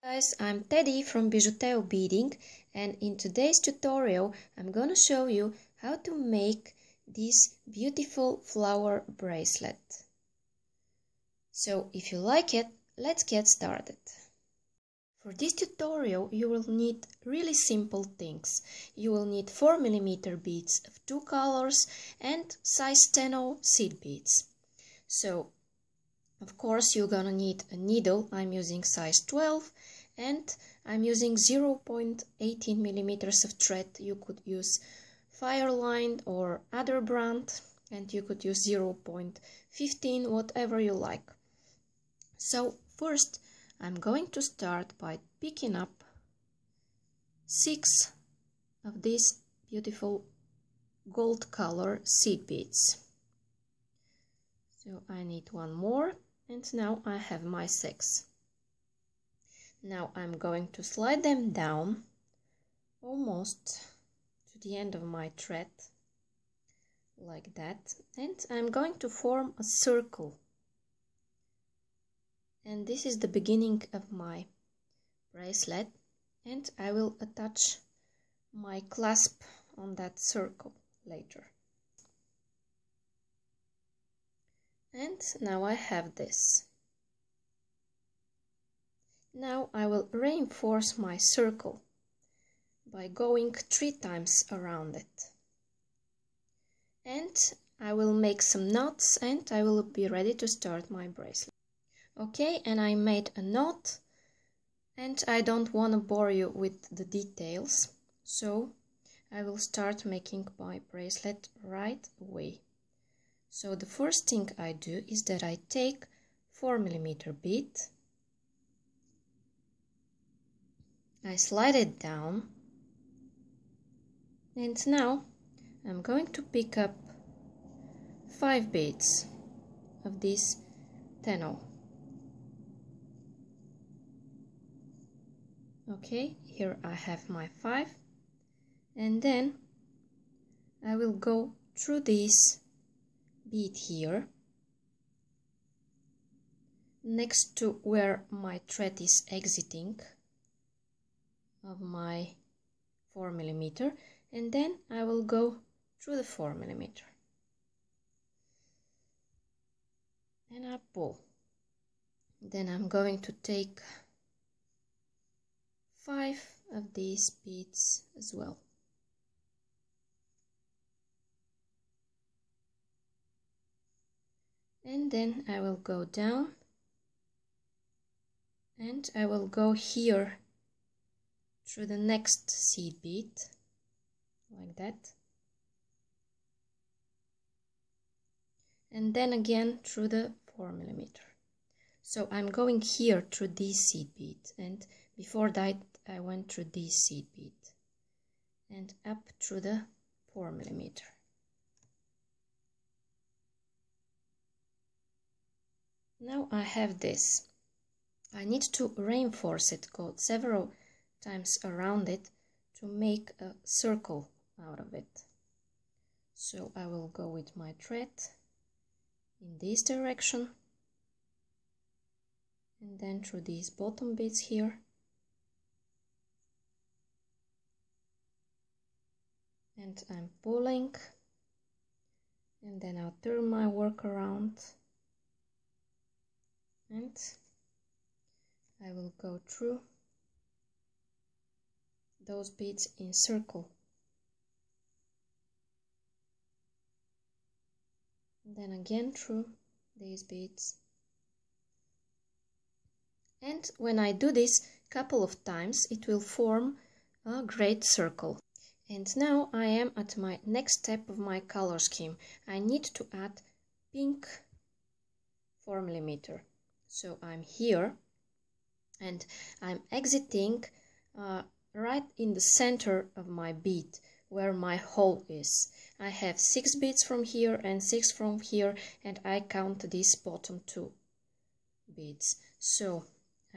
Guys, I'm Teddy from Bijouteo Beading, and in today's tutorial I'm gonna show you how to make this beautiful flower bracelet. So if you like it, let's get started. For this tutorial you will need really simple things. You will need 4mm beads of 2 colors and size 10 seed beads. So of course you're gonna need a needle. I'm using size 12 and I'm using 0.18 millimeters of thread. You could use Fireline or other brand, and you could use 0.15, whatever you like. So first I'm going to start by picking up 6 of these beautiful gold color seed beads. So I need one more, and now I have my 6. Now I'm going to slide them down almost to the end of my thread, like that, and I'm going to form a circle. And this is the beginning of my bracelet, and I will attach my clasp on that circle later. And now I have this. Now I will reinforce my circle by going 3 times around it. And I will make some knots and I will be ready to start my bracelet. Okay, and I made a knot, and I don't want to bore you with the details, so I will start making my bracelet right away. So the first thing I do is that I take 4mm bead, I slide it down, and now I'm going to pick up 5 beads of this 10. Okay, here I have my 5, and then I will go through this bead here next to where my thread is exiting of my 4mm, and then I will go through the 4mm and I pull. Then I'm going to take 5 of these beads as well. And then I will go down and I will go here through the next seed bead, like that. And then again through the 4mm. So I'm going here through this seed bead, and before that I went through this seed bead and up through the 4mm. Now I have this. I need to reinforce it, go several times around it to make a circle out of it. So I will go with my thread in this direction and then through these bottom beads here, and I'm pulling, and then I'll turn my work around and I will go through those beads in circle. And then again through these beads. And when I do this a couple of times, it will form a great circle. And now I am at my next step of my color scheme. I need to add pink 4mm. So I'm here and I'm exiting right in the center of my bead where my hole is. I have 6 beads from here and 6 from here, and I count these bottom 2 beads. So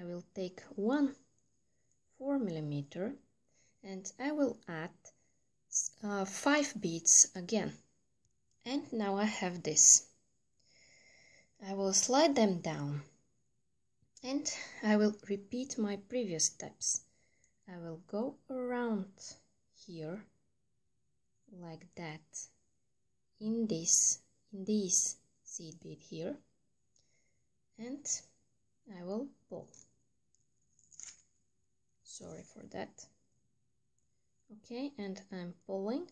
I will take 1 4mm and I will add 5 beads again. And now I have this. I will slide them down And I will repeat my previous steps. I will go around here like that in this seed bead here, and I will pull. Sorry for that. Okay, and I'm pulling,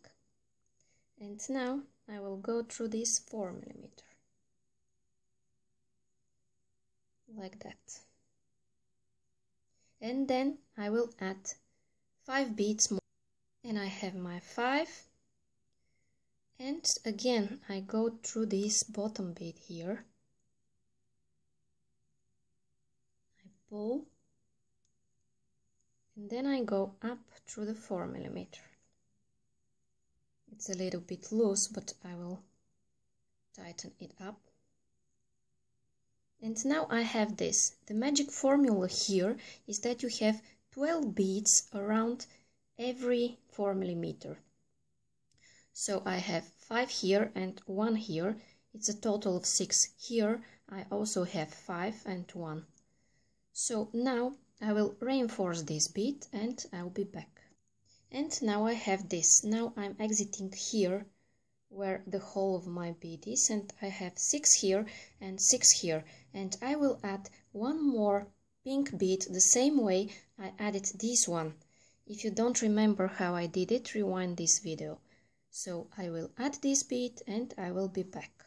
and now I will go through this 4mm like that, and then I will add 5 beads more, and I have my 5, and again I go through this bottom bead here, I pull, and then I go up through the 4mm. It's a little bit loose, but I will tighten it up. And now I have this. The magic formula here is that you have 12 beads around every 4mm. So I have 5 here and 1 here. It's a total of 6 here. I also have 5 and 1. So now I will reinforce this bead and I'll be back. And now I have this. Now I'm exiting here where the hole of my bead is, and I have 6 here and 6 here, and I will add 1 more pink bead the same way I added this one. If you don't remember how I did it, rewind this video. So I will add this bead and I will be back.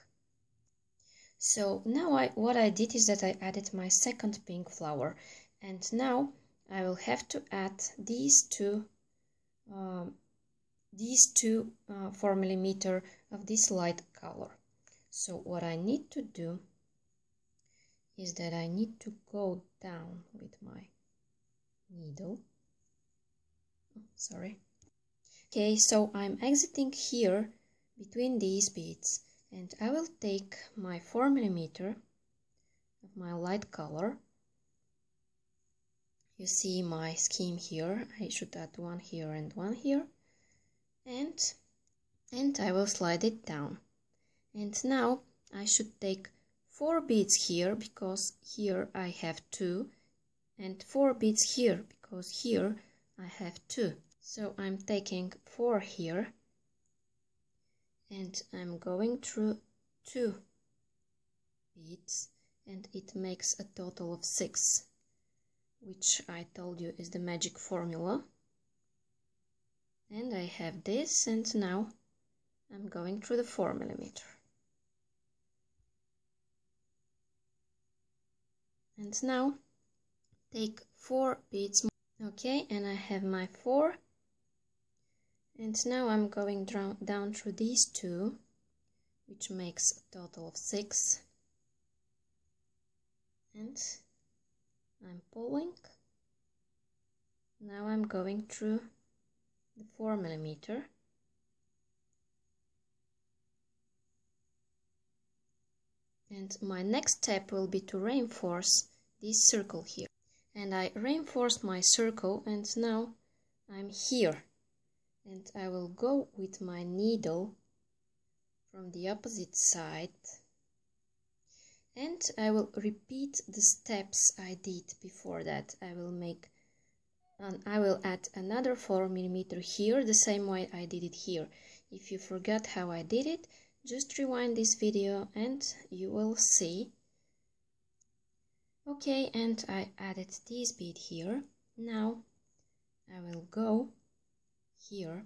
So now what I did is that I added my second pink flower, and now I will have to add these two 4mm of this light color. So what I need to do is that I need to go down with my needle. Sorry. Okay, so I'm exiting here between these beads, and I will take my 4mm of my light color. You see my scheme here. I should add 1 here and 1 here, and I will slide it down. And now I should take 4 beads here, because here I have 2, and 4 beads here because here I have 2. So I'm taking 4 here and I'm going through 2 beads, and it makes a total of 6, which I told you is the magic formula. And I have this, and now I'm going through the 4mm. And now take 4 beads more. Okay, and I have my 4. And now I'm going down through these 2, which makes a total of 6. And I'm pulling. Now I'm going through the 4mm. And my next step will be to reinforce this circle here. And I reinforced my circle, and now I'm here. And I will go with my needle from the opposite side, and I will repeat the steps I did before that. I will add another 4mm here the same way I did it here. If you forgot how I did it, just rewind this video and you will see. Okay, and I added this bead here. Now I will go here.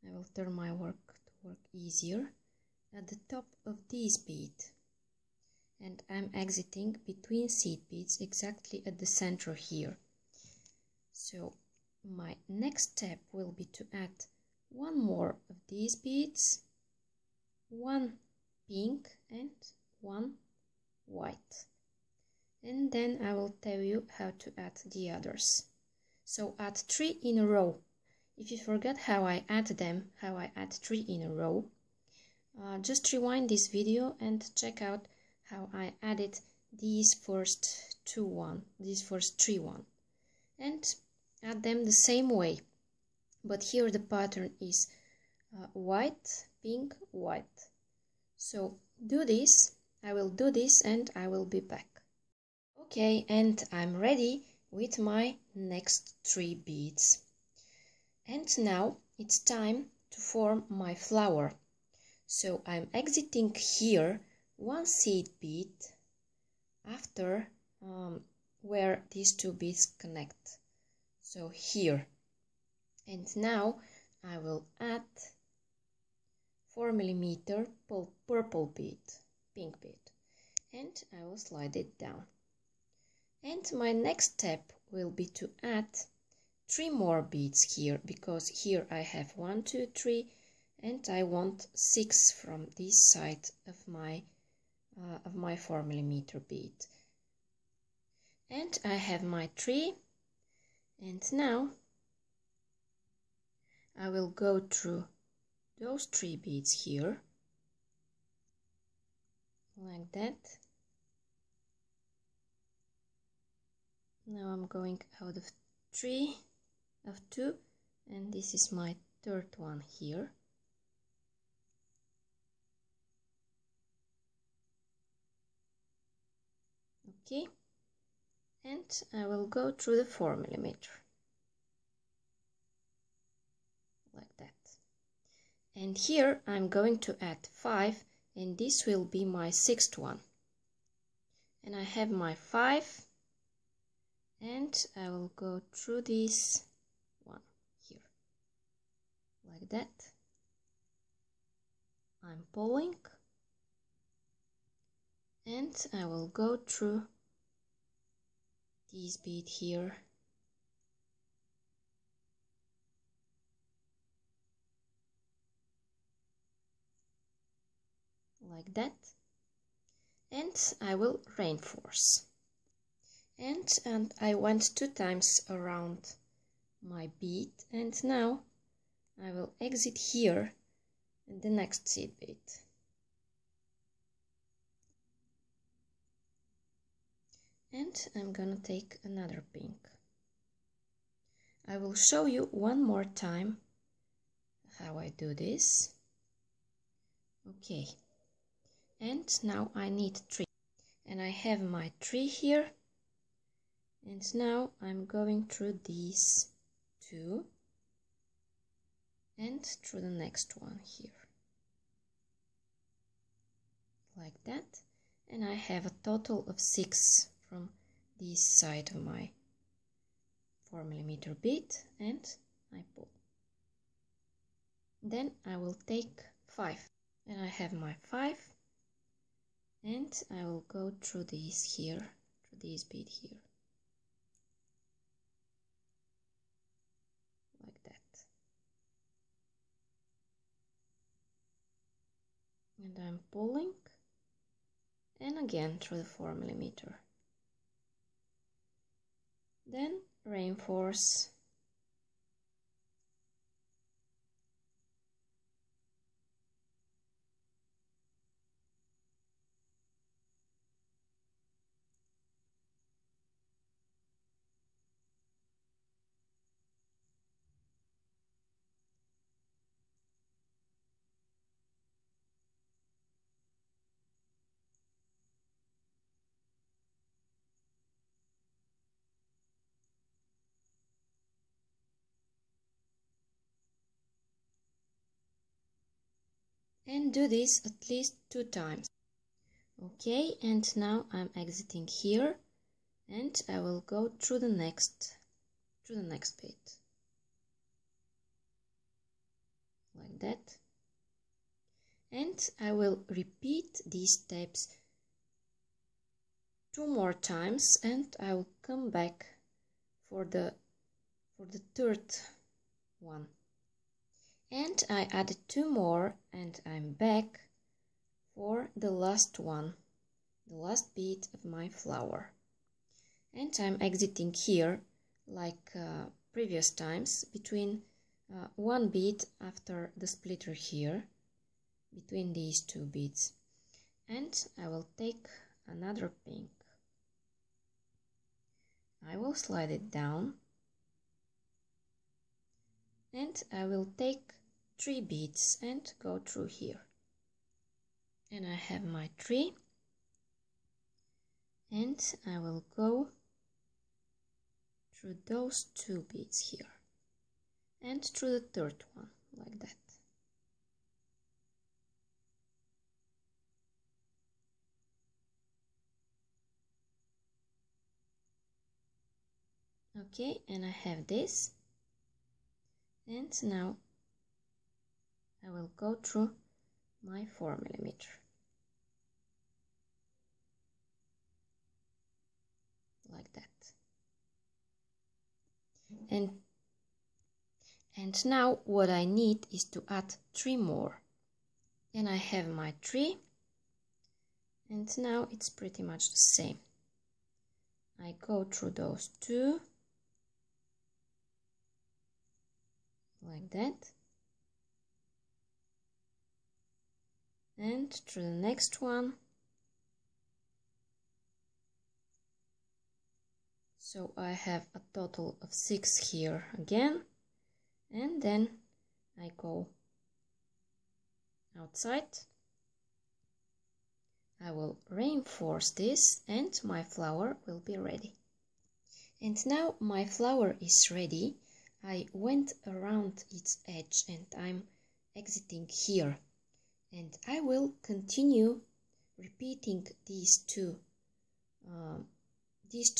I will turn my work to work easier at the top of this bead, and I'm exiting between seed beads exactly at the center here. So my next step will be to add 1 more of these beads, 1 pink and 1 white, and then I will tell you how to add the others. So add 3 in a row. If you forgot how I add them, how I add 3 in a row, just rewind this video and check out how I added these first 3 one, and add them the same way. But here the pattern is white, pink, white. So do this. I will do this and I will be back. Okay, and I'm ready with my next 3 beads. And now it's time to form my flower. So I'm exiting here 1 seed bead after where these 2 beads connect. So here. And now I will add 4mm purple bead, pink bead, and I will slide it down. And my next step will be to add 3 more beads here, because here I have 1, 2, 3, and I want 6 from this side of my 4mm bead. And I have my 3, and now I will go through those 3 beads here, like that. Now I'm going out of 2, and this is my 3rd one here. Okay, and I will go through the 4mm, like that. And here I'm going to add 5, and this will be my 6th one. And I have my 5, and I will go through this one here, like that. I'm pulling, and I will go through this bead here, like that, and I will reinforce. And I went 2 times around my bead, and now I will exit here in the next seed bead. And I'm gonna take another pink. I will show you one more time how I do this. Okay, and now I need 3, and I have my 3 here, and now I'm going through these 2 and through the next one here, like that. And I have a total of 6 from this side of my 4mm bead, and I pull. Then I will take 5, and I have my 5, and I will go through this here, through this bead here, like that. And I'm pulling, and again through the 4mm. Then reinforce, and do this at least 2 times. Okay, and now I'm exiting here, and I will go through the next bit, like that. And I will repeat these steps 2 more times, and I will come back for the 3rd one. And I added 2 more, and I'm back for the last one, the last bead of my flower. And I'm exiting here like previous times, between 1 bead after the splitter here, between these 2 beads. And I will take another pink. I will slide it down, and I will take 3 beads and go through here. And I have my 3, And I will go through those 2 beads here and through the 3rd one, like that. Okay, and I have this, and now I will go through my 4mm. Like that. And now what I need is to add 3 more. And I have my 3, and now it's pretty much the same. I go through those 2, like that, and through the next one. So I have a total of 6 here again, and then I go outside. I will reinforce this and my flower will be ready. And now my flower is ready. I went around its edge and I'm exiting here. And I will continue repeating these two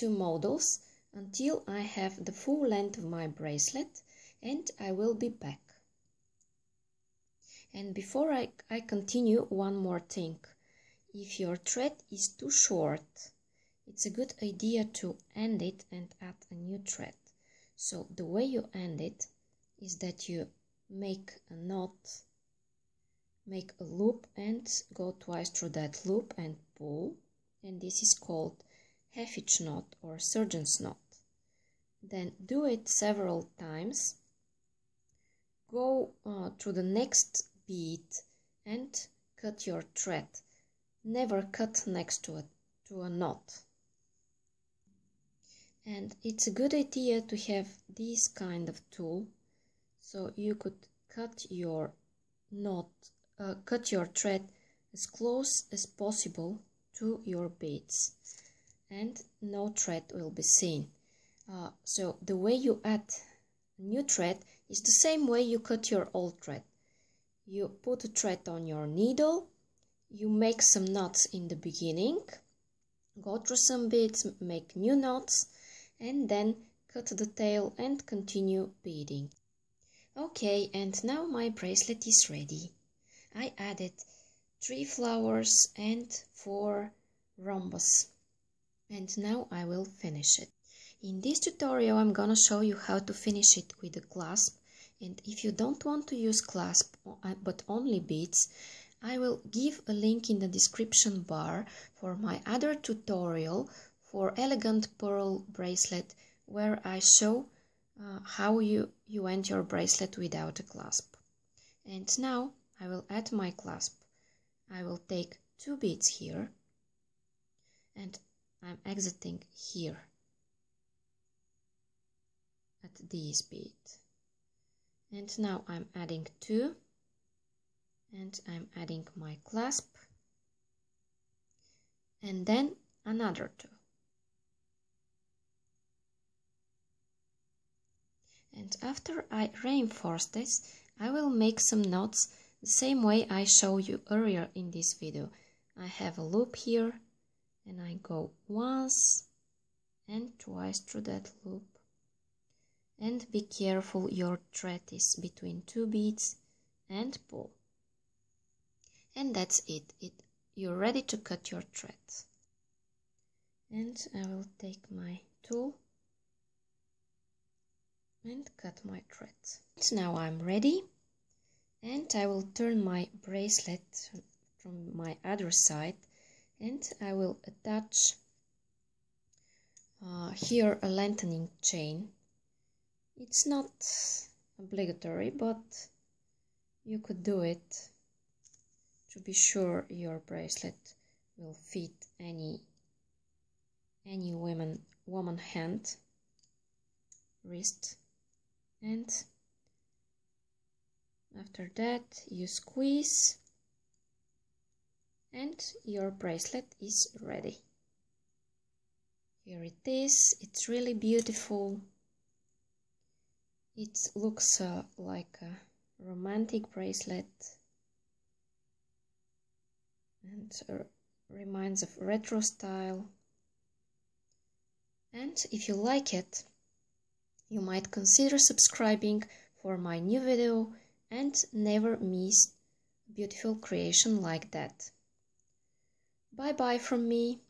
models until I have the full length of my bracelet, and I will be back. And before I continue, one more thing. If your thread is too short, it's a good idea to end it and add a new thread. So the way you end it is that you make a knot, make a loop and go twice through that loop and pull, and this is called half-hitch knot or surgeon's knot. Then do it several times. Go through the next bead and cut your thread. Never cut next to a knot. And it's a good idea to have this kind of tool, so you could cut your thread as close as possible to your beads, and no thread will be seen. So the way you add a new thread is the same way you cut your old thread. You put a thread on your needle, you make some knots in the beginning, go through some beads, make new knots, and then cut the tail and continue beading. Okay, and now my bracelet is ready. I added 3 flowers and 4 rhombus, and now I will finish it. In this tutorial I'm gonna show you how to finish it with a clasp, and if you don't want to use clasp but only beads, I will give a link in the description bar for my other tutorial for elegant pearl bracelet, where I show how you end your bracelet without a clasp. And now I will add my clasp. I will take 2 beads here and I'm exiting here at this bead. And now I'm adding 2 and I'm adding my clasp and then another 2. And after I reinforce this, I will make some knots the same way I showed you earlier in this video. I have a loop here and I go once and twice through that loop. And be careful your thread is between 2 beads and pull. And that's it. You're ready to cut your thread. And I will take my tool and cut my thread. Now I'm ready, and I will turn my bracelet from my other side and I will attach here a lengthening chain. It's not obligatory, but you could do it to be sure your bracelet will fit any woman hand, wrist. And after that you squeeze and your bracelet is ready. Here it is. It's really beautiful. It looks like a romantic bracelet and reminds of retro style. And if you like it, you might consider subscribing for my new video and never miss a beautiful creation like that. Bye bye from me.